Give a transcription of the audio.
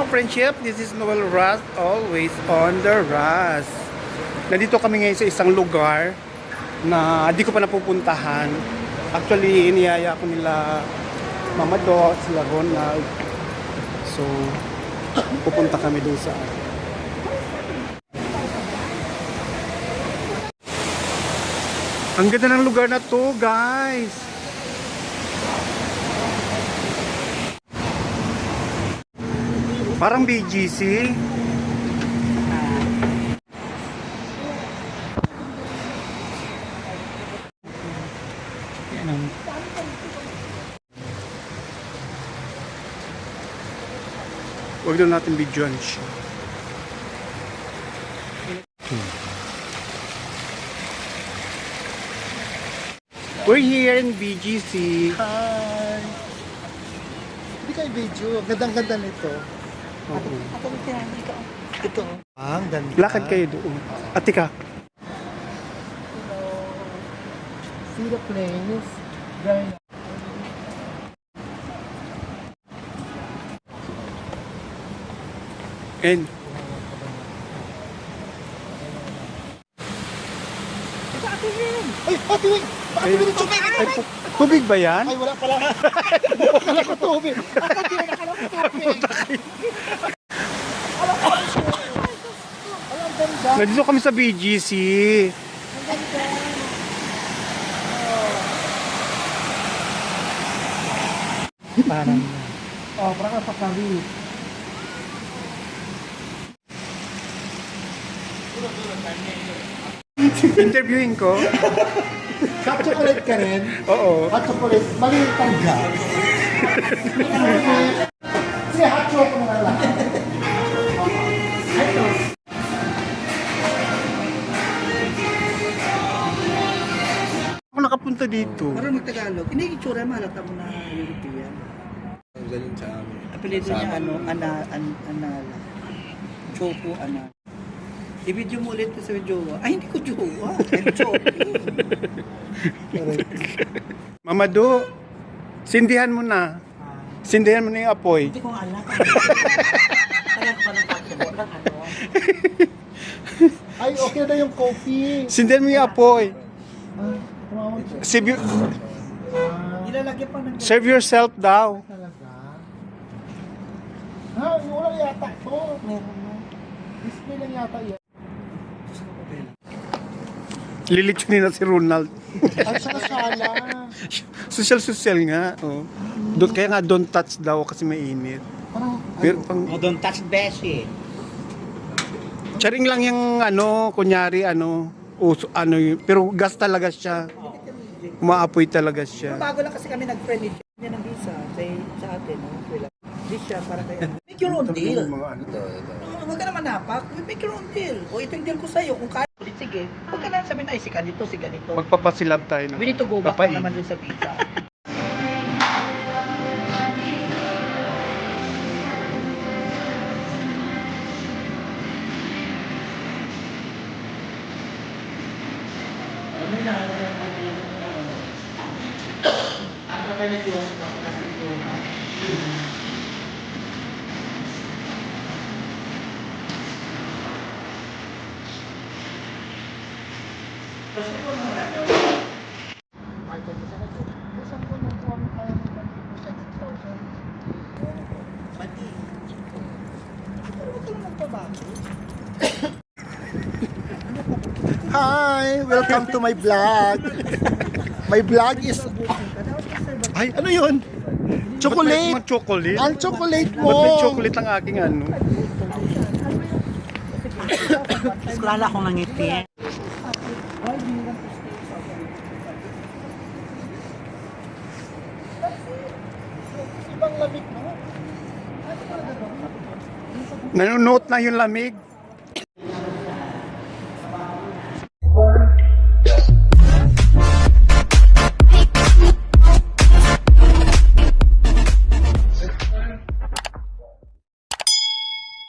friendship, this is Noel Ras, always on the Ras. Nandito kami ngayon sa isang lugar na di ko pa napupuntahan. Actually, iniyaya ko nila Mama Do, sila Ronald. So, pupunta kami doon sa ang ganda ng lugar na to, guys. Parang BGC. Huwag na natin videoan siya. We're here in BGC. Hi! Hindi kayo video. Gandang-ganda nito. Oo. Ito. Ang ganda. Lakad kayo doon. At tika. See the place. Very nice. And Ay, Ate Wing! Ate Wing, tubig! tubig ba yan? Ay, wala pala. Akala ko tubig. Ate Wing, akala ko tubig. Alam, ganda. Nandito kami sa BGC. Parang parang kapakari. Interviewing ko. Hot chocolate ka rin? Oo. Hot chocolate, mali yung tangga. Sige, hot chocolate mo na lang. Ako nakapunta dito. Parang mag-Tagalog. Hindi yung itsura, malata mo na European. Galing sa amin. Apelido niya, Anala. Choco, Anala. I-video mo ulit sa jowa. Ay, hindi ko jowa. I'm joking. Mama Do, sindihan mo na. Sindihan mo na yung apoy. Hindi ko alam. Parang ano. Ay, okay na yung coffee. Sindihan mo yung apoy. Tumawag siya. Ilalagyan pa ng... Serve yourself daw. Talaga? Ha? Wala yata to. Meron na. Display lang yata yan. Lilitsunin na si Ronald. Ay, saka sala. Social nga. Oh. Kaya nga don't touch daw kasi mainit. Parang, Pero pang Oh, don't touch Beshi. charing lang yung kunyari uso, pero gas talaga siya. Umaapoy talaga siya. Bago lang kasi kami nag-friend niya ng visa sa atin. No? Di siya para kayo. Make your own deal. Huwag ka naman napak. Make your own deal. O ito yung deal ko sa'yo. Kung kaya, ulit sige. Huwag ka na sabihin, ay si ganito, si ganito. Magpapasilab tayo. We need to go back naman dun sa visa. hi! Welcome to my vlog. My vlog is... Ay, ano yun? Chocolate! Chocolate? Ang chocolate Ba't may mo! chocolate ang aking Esklala ko ngiti. Ibang lamig mo. Nanonote na yung lamig.